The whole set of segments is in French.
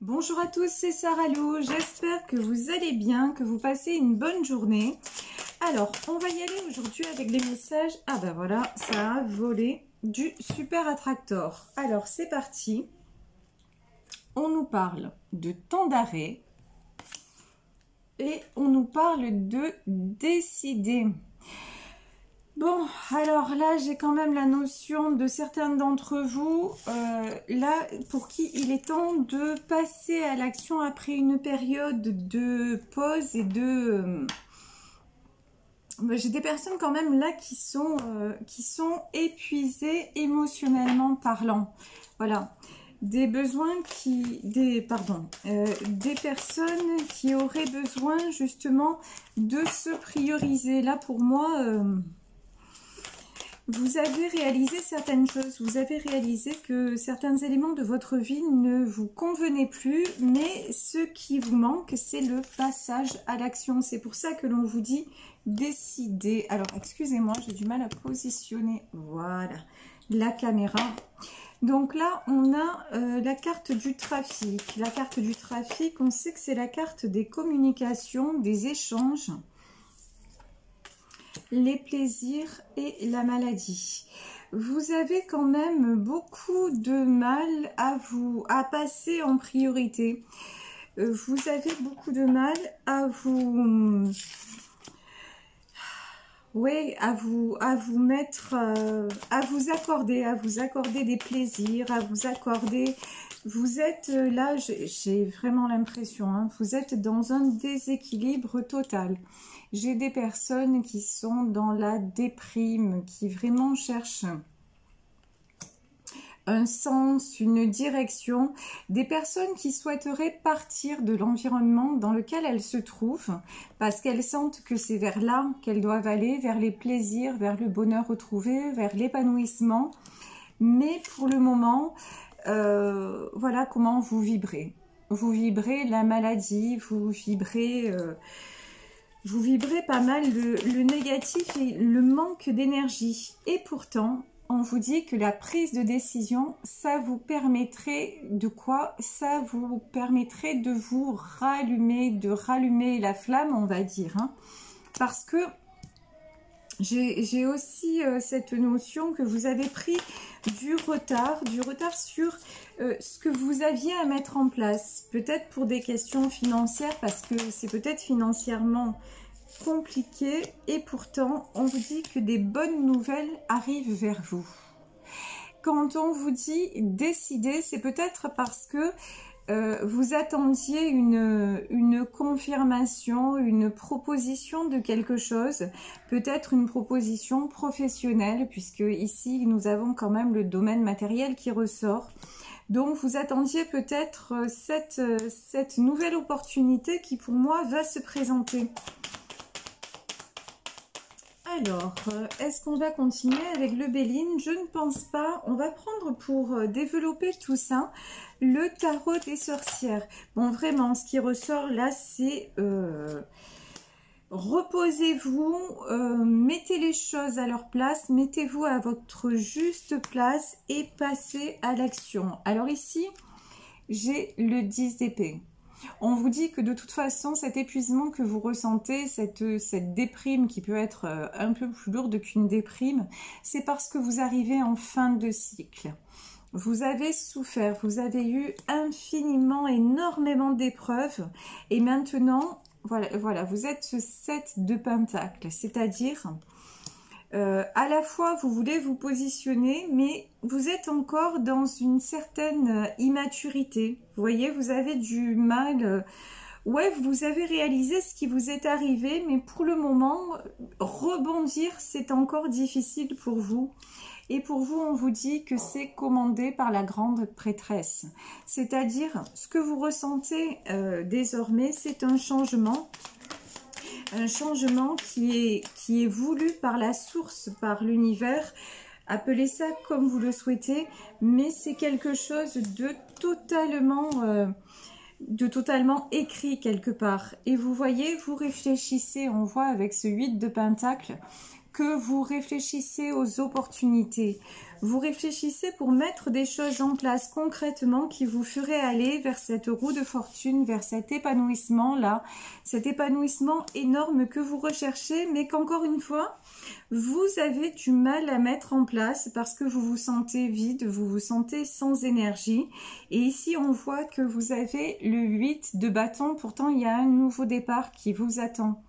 Bonjour à tous, c'est Sarah Lou, j'espère que vous allez bien, que vous passez une bonne journée. Alors, on va y aller aujourd'hui avec les messages. Ah ben voilà, ça a volé du Super Attractor. Alors, c'est parti. On nous parle de temps d'arrêt et on nous parle de décider. Bon, alors là, j'ai quand même la notion de certains d'entre vous, là, pour qui il est temps de passer à l'action après une période de pause et de... j'ai des personnes quand même là qui sont épuisées émotionnellement parlant. Voilà, des besoins des personnes qui auraient besoin justement de se prioriser. Là, pour moi... vous avez réalisé certaines choses, vous avez réalisé que certains éléments de votre vie ne vous convenaient plus, mais ce qui vous manque, c'est le passage à l'action. C'est pour ça que l'on vous dit décider. Alors, excusez-moi, j'ai du mal à positionner, voilà, la caméra. Donc là, on a la carte du trafic. La carte du trafic, on sait que c'est la carte des communications, des échanges, les plaisirs et la maladie. Vous avez quand même beaucoup de mal à passer en priorité. Vous avez beaucoup de mal à vous... oui, à vous mettre, à vous accorder des plaisirs, à vous accorder... Vous êtes là, j'ai vraiment l'impression, hein, vous êtes dans un déséquilibre total. J'ai des personnes qui sont dans la déprime, qui vraiment cherchent un sens, une direction, des personnes qui souhaiteraient partir de l'environnement dans lequel elles se trouvent, parce qu'elles sentent que c'est vers là qu'elles doivent aller, vers les plaisirs, vers le bonheur retrouvé, vers l'épanouissement. Mais pour le moment, voilà comment vous vibrez. Vous vibrez la maladie, vous vibrez pas mal le négatif et le manque d'énergie. Et pourtant, on vous dit que la prise de décision, ça vous permettrait de quoi? Ça vous permettrait de vous rallumer, de rallumer la flamme, on va dire. Hein, parce que j'ai aussi cette notion que vous avez pris du retard sur ce que vous aviez à mettre en place. Peut-être pour des questions financières, parce que c'est peut-être financièrement compliqué. Et pourtant, on vous dit que des bonnes nouvelles arrivent vers vous. Quand on vous dit décider, c'est peut-être parce que vous attendiez une confirmation, une proposition de quelque chose, peut-être une proposition professionnelle, puisque ici nous avons quand même le domaine matériel qui ressort. Donc vous attendiez peut-être cette nouvelle opportunité qui pour moi va se présenter. Alors, est-ce qu'on va continuer avec le Béline? Je ne pense pas. On va prendre pour développer tout ça le tarot des sorcières. Bon, vraiment, ce qui ressort là, c'est reposez-vous, mettez les choses à leur place, mettez-vous à votre juste place et passez à l'action. Alors ici, j'ai le 10 d'épée. On vous dit que de toute façon, cet épuisement que vous ressentez, cette déprime qui peut être un peu plus lourde qu'une déprime, c'est parce que vous arrivez en fin de cycle. Vous avez souffert, vous avez eu infiniment, énormément d'épreuves et maintenant, voilà, vous êtes ce 7 de pentacles, c'est-à-dire... à la fois vous voulez vous positionner, mais vous êtes encore dans une certaine immaturité. Vous voyez, vous avez du mal. Ouais, vous avez réalisé ce qui vous est arrivé, mais pour le moment, rebondir, c'est encore difficile pour vous. Et pour vous, on vous dit que c'est commandé par la grande prêtresse. C'est-à-dire, ce que vous ressentez désormais, c'est un changement. Un changement qui est voulu par la source, par l'univers, appelez ça comme vous le souhaitez, mais c'est quelque chose de totalement écrit quelque part. Et vous voyez, vous réfléchissez, on voit avec ce 8 de Pentacle, que vous réfléchissez aux opportunités. Vous réfléchissez pour mettre des choses en place concrètement qui vous feraient aller vers cette roue de fortune, vers cet épanouissement-là, cet épanouissement énorme que vous recherchez, mais qu'encore une fois, vous avez du mal à mettre en place parce que vous vous sentez vide, vous vous sentez sans énergie. Et ici, on voit que vous avez le 8 de bâton, pourtant il y a un nouveau départ qui vous attend.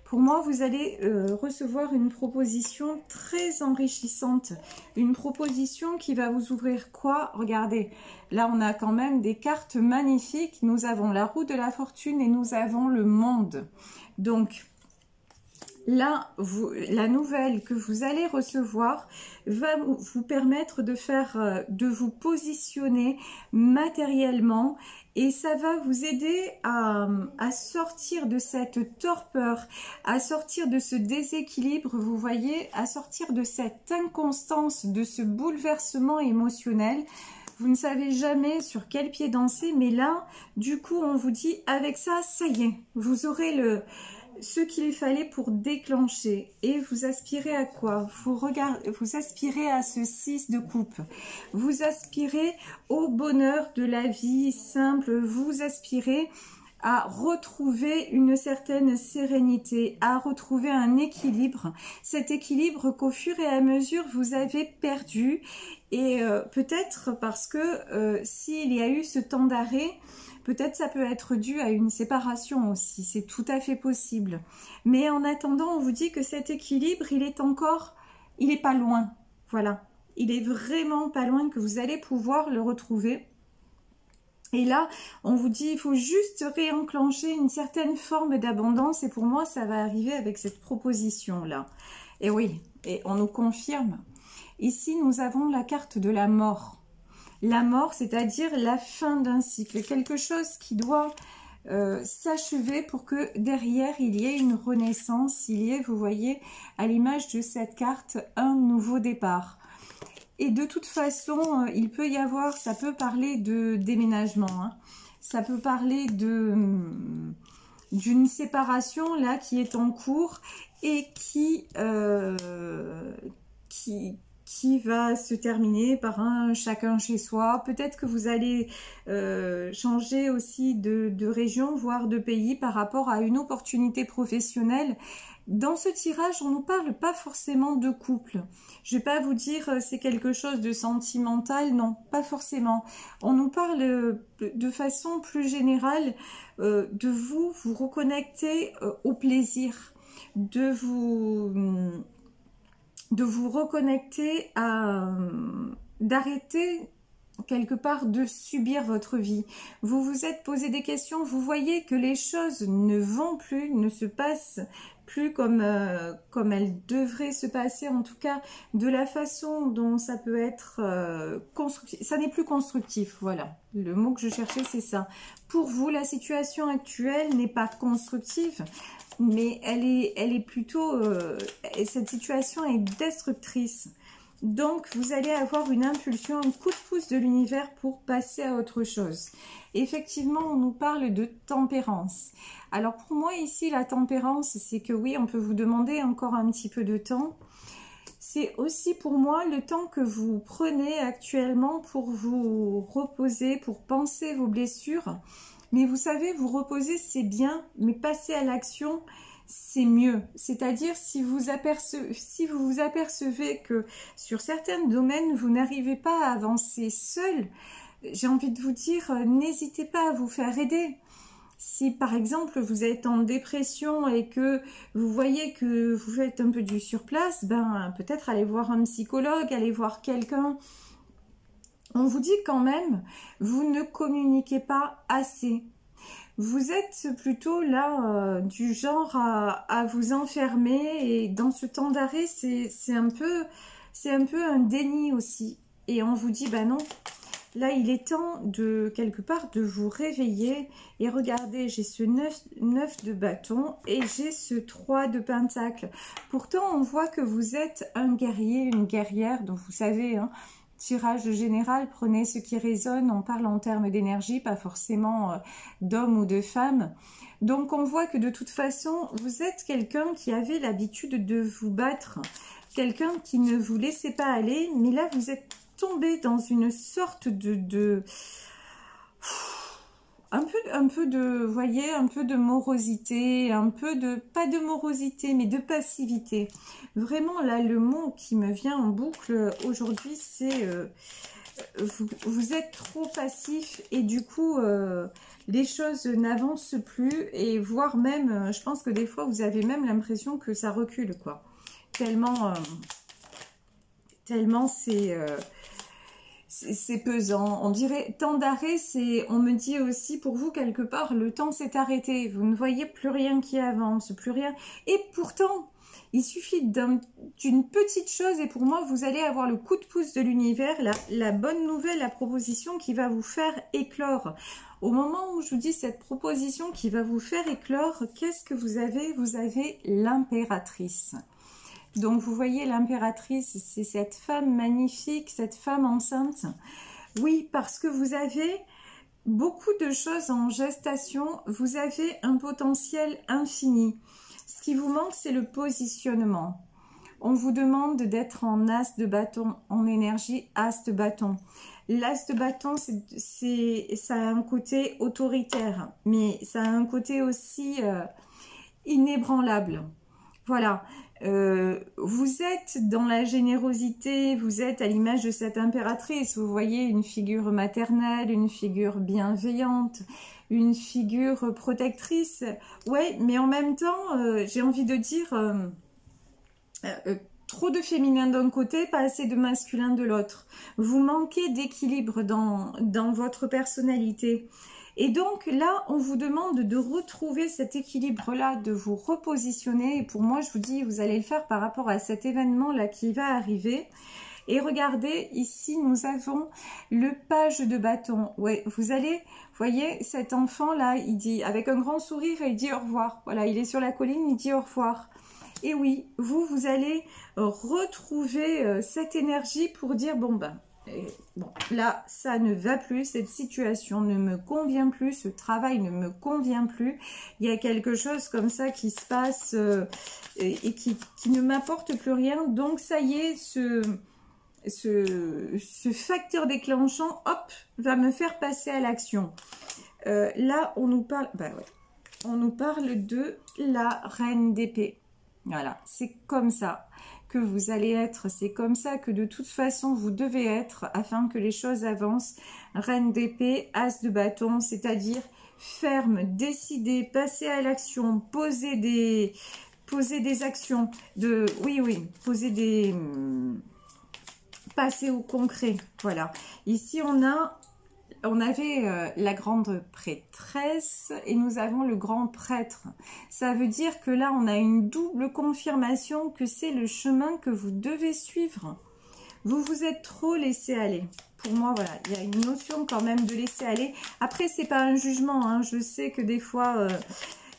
Pour moi, vous allez recevoir une proposition très enrichissante. Une proposition qui va vous ouvrir quoi? Regardez, là on a quand même des cartes magnifiques. Nous avons la roue de la fortune et nous avons le monde. Donc là, la nouvelle que vous allez recevoir va vous permettre de vous positionner matériellement et ça va vous aider à sortir de cette torpeur, à sortir de ce déséquilibre, vous voyez, à sortir de cette inconstance, de ce bouleversement émotionnel. Vous ne savez jamais sur quel pied danser, mais là, du coup, on vous dit, avec ça, ça y est, vous aurez ce qu'il fallait pour déclencher. Et vous aspirez à quoi? Vous aspirez à ce 6 de coupe. Vous aspirez au bonheur de la vie simple. Vous aspirez à retrouver une certaine sérénité, à retrouver un équilibre. Cet équilibre qu'au fur et à mesure vous avez perdu. Et peut-être parce que s'il y a eu ce temps d'arrêt, peut-être ça peut être dû à une séparation aussi, c'est tout à fait possible. Mais en attendant, on vous dit que cet équilibre, il est pas loin. Voilà, il est vraiment pas loin, que vous allez pouvoir le retrouver. Et là, on vous dit, il faut juste réenclencher une certaine forme d'abondance. Et pour moi, ça va arriver avec cette proposition-là. Et oui, et on nous confirme. Ici, nous avons la carte de la mort. La mort, c'est-à-dire la fin d'un cycle, quelque chose qui doit s'achever pour que derrière, il y ait une renaissance, il y ait, vous voyez, à l'image de cette carte, un nouveau départ. Et de toute façon, il peut y avoir, ça peut parler de déménagement, hein. Ça peut parler d'une séparation là qui est en cours et qui va se terminer par un chacun chez soi. Peut-être que vous allez changer aussi de région, voire de pays par rapport à une opportunité professionnelle. Dans ce tirage, on ne nous parle pas forcément de couple. Je ne vais pas vous dire c'est quelque chose de sentimental, non, pas forcément. On nous parle de façon plus générale de vous reconnecter au plaisir, de vous reconnecter d'arrêter quelque part de subir votre vie. Vous vous êtes posé des questions, vous voyez que les choses ne vont plus, ne se passent plus comme elles devraient se passer, en tout cas de la façon dont ça peut être constructif. Ça n'est plus constructif, voilà. Le mot que je cherchais, c'est ça. Pour vous, la situation actuelle n'est pas constructive, mais elle est plutôt... cette situation est destructrice. Donc, vous allez avoir une impulsion, un coup de pouce de l'univers pour passer à autre chose. Effectivement, on nous parle de tempérance. Alors, pour moi, ici, la tempérance, c'est que oui, on peut vous demander encore un petit peu de temps. C'est aussi pour moi le temps que vous prenez actuellement pour vous reposer, pour penser vos blessures. Mais vous savez, vous reposer, c'est bien, mais passer à l'action, c'est mieux. C'est-à-dire, si vous vous apercevez que sur certains domaines, vous n'arrivez pas à avancer seul, j'ai envie de vous dire, n'hésitez pas à vous faire aider. Si par exemple, vous êtes en dépression et que vous voyez que vous faites un peu du surplace, ben peut-être aller voir un psychologue, aller voir quelqu'un. On vous dit quand même, vous ne communiquez pas assez. Vous êtes plutôt là du genre à vous enfermer et dans ce temps d'arrêt, c'est un peu un déni aussi. Et on vous dit, bah non, là il est temps de quelque part de vous réveiller. Et regardez, j'ai ce 9 de bâton et j'ai ce 3 de pentacle. Pourtant, on voit que vous êtes un guerrier, une guerrière, donc vous savez, hein, tirage général, prenez ce qui résonne, on parle en termes d'énergie, pas forcément d'homme ou de femme. Donc on voit que de toute façon, vous êtes quelqu'un qui avait l'habitude de vous battre. quelqu'un qui ne vous laissait pas aller, mais là vous êtes tombé dans une sorte un peu de, vous voyez, un peu de morosité, un peu de, pas de morosité, mais de passivité. Vraiment, là, le mot qui me vient en boucle aujourd'hui, c'est vous êtes trop passif et du coup, les choses n'avancent plus et voire même, je pense que des fois, vous avez même l'impression que ça recule, quoi. Tellement, tellement c'est pesant, on dirait temps d'arrêt, c'est, on me dit aussi pour vous quelque part, le temps s'est arrêté, vous ne voyez plus rien qui avance, plus rien, et pourtant, il suffit d'une petite chose et pour moi, vous allez avoir le coup de pouce de l'univers, la bonne nouvelle, la proposition qui va vous faire éclore. Au moment où je vous dis cette proposition qui va vous faire éclore, qu'est-ce que vous avez? Vous avez l'impératrice. Donc, vous voyez, l'impératrice, c'est cette femme magnifique, cette femme enceinte. Oui, parce que vous avez beaucoup de choses en gestation. Vous avez un potentiel infini. Ce qui vous manque, c'est le positionnement. On vous demande d'être en as de bâton, en énergie as de bâton. L'as de bâton, ça a un côté autoritaire, mais ça a un côté aussi inébranlable. Voilà. Vous êtes dans la générosité, vous êtes à l'image de cette impératrice, vous voyez une figure maternelle, une figure bienveillante, une figure protectrice, ouais, mais en même temps, j'ai envie de dire, trop de féminin d'un côté, pas assez de masculin de l'autre. Vous manquez d'équilibre dans votre personnalité. Et donc là, on vous demande de retrouver cet équilibre-là, de vous repositionner. Et pour moi, je vous dis, vous allez le faire par rapport à cet événement-là qui va arriver. Et regardez, ici, nous avons le page de bâton. Ouais, vous allez, voyez, cet enfant-là, il dit, avec un grand sourire, il dit au revoir. Voilà, il est sur la colline, il dit au revoir. Et oui, vous allez retrouver cette énergie pour dire, bon, ben, bon, là, ça ne va plus, cette situation ne me convient plus, ce travail ne me convient plus. Il y a quelque chose comme ça qui se passe et qui ne m'apporte plus rien. Donc, ça y est, ce facteur déclenchant, hop, va me faire passer à l'action. Là, on nous parle, bah ouais, on nous parle de la reine d'épée. Voilà, c'est comme ça que vous allez être, c'est comme ça que de toute façon vous devez être afin que les choses avancent. Reine d'épée, as de bâton, c'est-à-dire ferme, décider, passer à l'action, poser des actions, passer au concret. Voilà, ici on avait la grande prêtresse et nous avons le grand prêtre. Ça veut dire que là, on a une double confirmation que c'est le chemin que vous devez suivre. Vous vous êtes trop laissé aller. Pour moi, voilà, il y a une notion quand même de laisser aller. Après, c'est pas un jugement, hein. Je sais que des fois,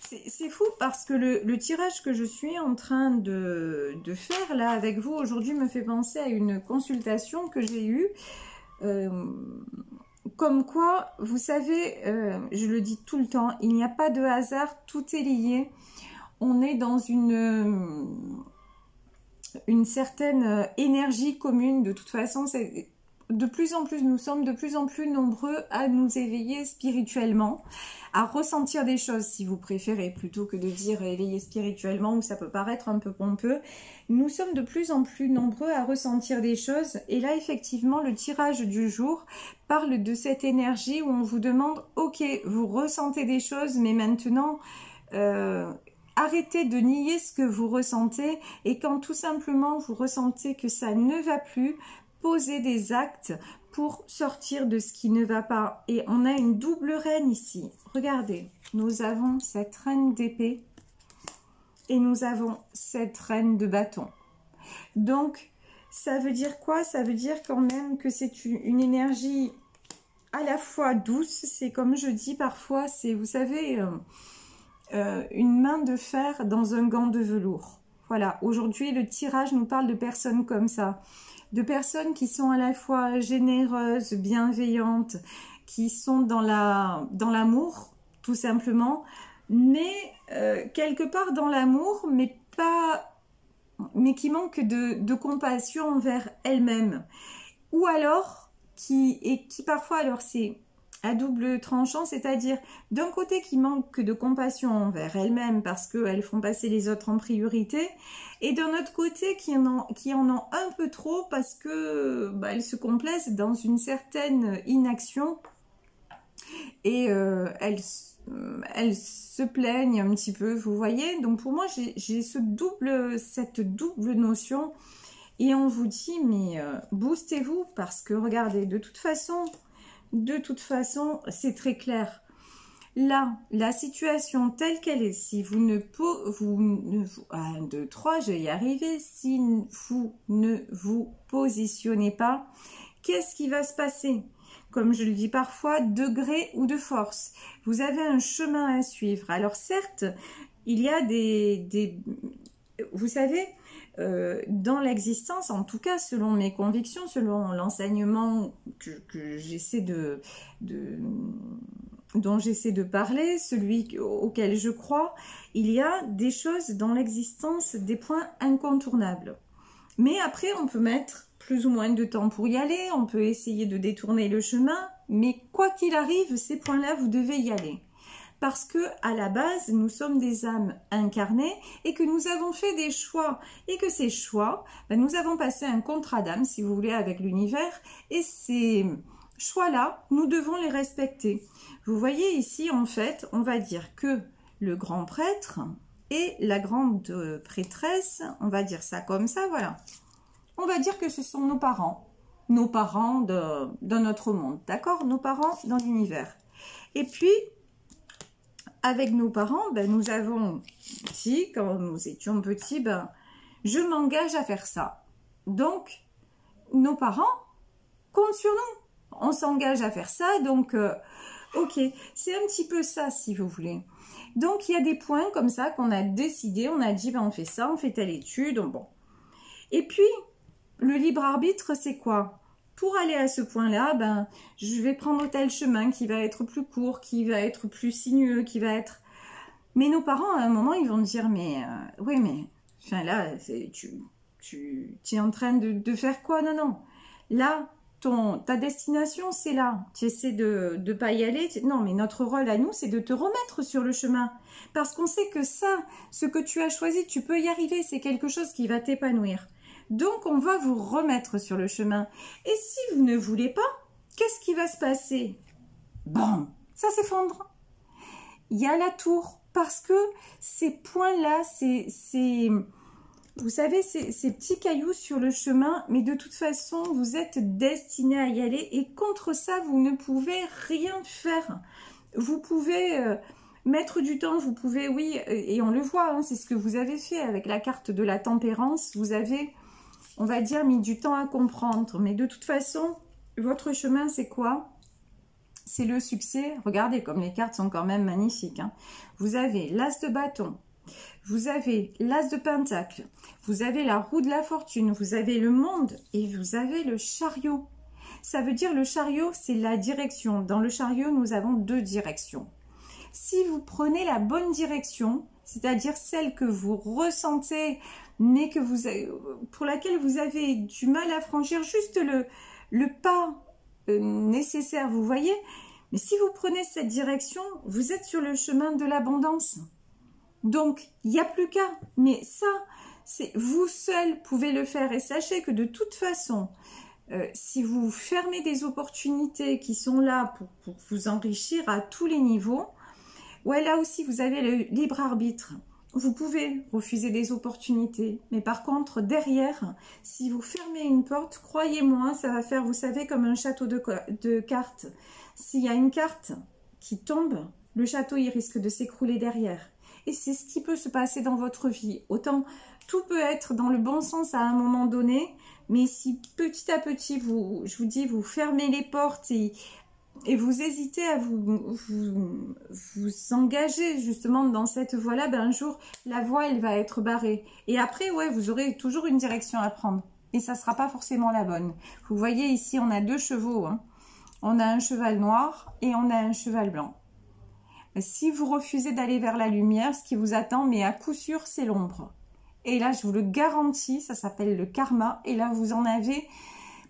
c'est fou parce que le tirage que je suis en train de faire là avec vous aujourd'hui me fait penser à une consultation que j'ai eue. Comme quoi, vous savez, je le dis tout le temps, il n'y a pas de hasard, tout est lié. On est dans une certaine énergie commune. De toute façon, c'est de plus en plus, nous sommes de plus en plus nombreux à nous éveiller spirituellement, à ressentir des choses, si vous préférez, plutôt que de dire éveiller spirituellement, où ça peut paraître un peu pompeux. Nous sommes de plus en plus nombreux à ressentir des choses. Et là, effectivement, le tirage du jour parle de cette énergie où on vous demande, ok, vous ressentez des choses, mais maintenant, arrêtez de nier ce que vous ressentez. Et quand tout simplement, vous ressentez que ça ne va plus, posez des actes pour sortir de ce qui ne va pas. Et on a une double reine ici. Regardez, nous avons cette reine d'épée et nous avons cette reine de bâton. Donc, ça veut dire quoi? Ça veut dire quand même que c'est une énergie à la fois douce. C'est comme je dis parfois, c'est, vous savez, une main de fer dans un gant de velours. Voilà, aujourd'hui, le tirage nous parle de personnes comme ça. De personnes qui sont à la fois généreuses, bienveillantes, qui sont dans l'amour, tout simplement, mais quelque part dans l'amour, mais pas mais qui manque de compassion envers elle-même. Ou alors, qui parfois, alors c'est à double tranchant, c'est-à-dire d'un côté qui manque de compassion envers elles-mêmes parce qu'elles font passer les autres en priorité, et d'un autre côté qui en ont un peu trop parce que elles se complaisent dans une certaine inaction et elles se plaignent un petit peu, vous voyez. Donc pour moi, j'ai cette double notion, et on vous dit, mais boostez-vous, parce que regardez, de toute façon, c'est très clair. Là, la situation telle qu'elle est, si vous ne... 1, 2, 3, je vais y arriver. Si vous ne vous positionnez pas, qu'est-ce qui va se passer? Comme je le dis parfois, de gré ou de force. Vous avez un chemin à suivre. Alors certes, il y a vous savez, dans l'existence, en tout cas selon mes convictions, selon l'enseignement que j'essaie dont j'essaie de parler, celui auquel je crois, il y a des choses dans l'existence, des points incontournables. Mais après, on peut mettre plus ou moins de temps pour y aller, on peut essayer de détourner le chemin, mais quoi qu'il arrive, ces points-là, vous devez y aller. Parce que à la base, nous sommes des âmes incarnées et que nous avons fait des choix. Et que ces choix, nous avons passé un contrat d'âme, si vous voulez, avec l'univers. Et ces choix-là, nous devons les respecter. Vous voyez ici, en fait, on va dire que le grand prêtre et la grande prêtresse, on va dire ça comme ça, voilà. On va dire que ce sont nos parents dans notre monde, d'accord? Nos parents dans l'univers. Et puis, avec nos parents, nous avons dit, quand nous étions petits, je m'engage à faire ça. Donc, nos parents comptent sur nous. On s'engage à faire ça, donc, ok, c'est un petit peu ça, si vous voulez. Donc, il y a des points comme ça qu'on a décidé, on a dit, on fait ça, on fait telle étude, bon. Et puis, le libre arbitre, c'est quoi? Pour aller à ce point-là, je vais prendre tel chemin qui va être plus court, qui va être plus sinueux, qui va être... Mais nos parents, à un moment, ils vont dire, mais... oui, mais... Enfin, là, tu es en train de faire quoi? Non, non. Là, ta destination, c'est là. Tu essaies de ne pas y aller. Non, mais notre rôle à nous, c'est de te remettre sur le chemin. Parce qu'on sait que ça, ce que tu as choisi, tu peux y arriver. C'est quelque chose qui va t'épanouir. Donc, on va vous remettre sur le chemin. Et si vous ne voulez pas, qu'est-ce qui va se passer? Bon, ça s'effondre. Il y a la tour. Parce que ces points-là, vous savez, ces petits cailloux sur le chemin, mais de toute façon, vous êtes destiné à y aller. Et contre ça, vous ne pouvez rien faire. Vous pouvez... mettre du temps, vous pouvez, oui, et on le voit, hein, c'est ce que vous avez fait avec la carte de la tempérance. Vous avez... on va dire, mis du temps à comprendre. Mais de toute façon, votre chemin, c'est quoi? C'est le succès. Regardez comme les cartes sont quand même magnifiques. Hein. Vous avez l'as de bâton, vous avez l'as de pentacle, vous avez la roue de la fortune, vous avez le monde et vous avez le chariot. Ça veut dire le chariot, c'est la direction. Dans le chariot, nous avons 2 directions. Si vous prenez la bonne direction, c'est-à-dire celle que vous ressentez, mais que pour laquelle vous avez du mal à franchir juste le pas nécessaire, vous voyez. Mais si vous prenez cette direction, vous êtes sur le chemin de l'abondance. Donc, il n'y a plus qu'à. Mais ça, c'est vous seul pouvez le faire. Et sachez que de toute façon, si vous fermez des opportunités qui sont là pour vous enrichir à tous les niveaux, ouais, là aussi, vous avez le libre arbitre. Vous pouvez refuser des opportunités. Mais par contre, derrière, si vous fermez une porte, croyez-moi, ça va faire, vous savez, comme un château de cartes. S'il y a une carte qui tombe, le château, il risque de s'écrouler derrière. Et c'est ce qui peut se passer dans votre vie. Autant, tout peut être dans le bon sens à un moment donné, mais si petit à petit, je vous dis, vous fermez les portes et vous hésitez à vous engager justement dans cette voie-là, un jour, la voie, elle va être barrée. Et après, ouais, vous aurez toujours une direction à prendre. Et ça ne sera pas forcément la bonne. Vous voyez ici, on a 2 chevaux. Hein. On a un cheval noir et on a un cheval blanc. Si vous refusez d'aller vers la lumière, ce qui vous attend, mais à coup sûr, c'est l'ombre. Et là, je vous le garantis, ça s'appelle le karma. Et là, vous en avez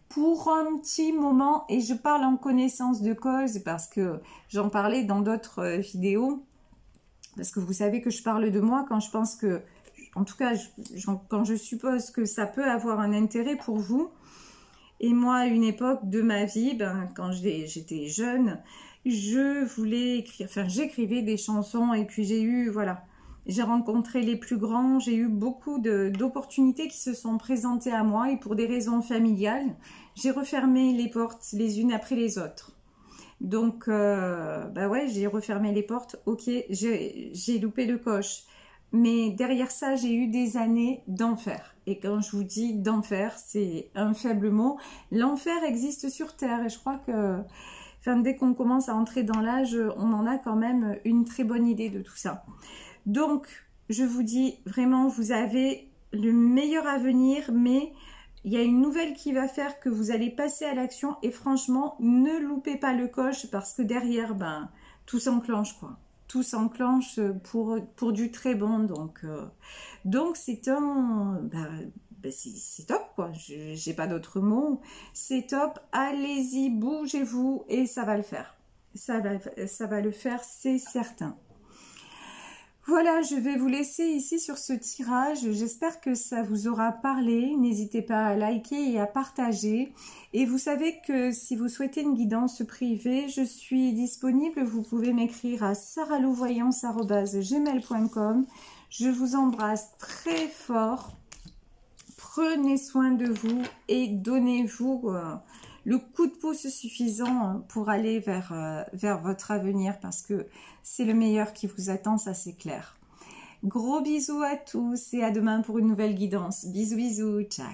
pour un petit moment. Et je parle en connaissance de cause parce que j'en parlais dans d'autres vidéos. Parce que vous savez que je parle de moi quand je pense que, en tout cas, quand je suppose que ça peut avoir un intérêt pour vous. Et moi, à une époque de ma vie, quand j'étais jeune, je voulais écrire, enfin, j'écrivais des chansons et puis j'ai rencontré les plus grands, j'ai eu beaucoup d'opportunités qui se sont présentées à moi et pour des raisons familiales, j'ai refermé les portes les unes après les autres. Donc, ouais, j'ai refermé les portes, ok, j'ai loupé le coche. Mais derrière ça, j'ai eu des années d'enfer. Et quand je vous dis d'enfer, c'est un faible mot. L'enfer existe sur Terre et je crois que dès qu'on commence à entrer dans l'âge, on en a quand même une très bonne idée de tout ça. Donc, je vous dis vraiment, vous avez le meilleur avenir, mais il y a une nouvelle qui va faire que vous allez passer à l'action et franchement, ne loupez pas le coche parce que derrière, tout s'enclenche quoi. Tout s'enclenche pour du très bon. Donc c'est c'est top quoi. J'ai pas d'autres mots. C'est top. Allez-y, bougez-vous et ça va le faire. Ça va le faire, c'est certain. Voilà, je vais vous laisser ici sur ce tirage. J'espère que ça vous aura parlé. N'hésitez pas à liker et à partager. Et vous savez que si vous souhaitez une guidance privée, je suis disponible. Vous pouvez m'écrire à saralouvoyance@gmail.com. Je vous embrasse très fort. Prenez soin de vous et donnez-vous le coup de pouce suffisant pour aller vers votre avenir parce que c'est le meilleur qui vous attend, ça c'est clair. Gros bisous à tous et à demain pour une nouvelle guidance. Bisous, bisous, ciao.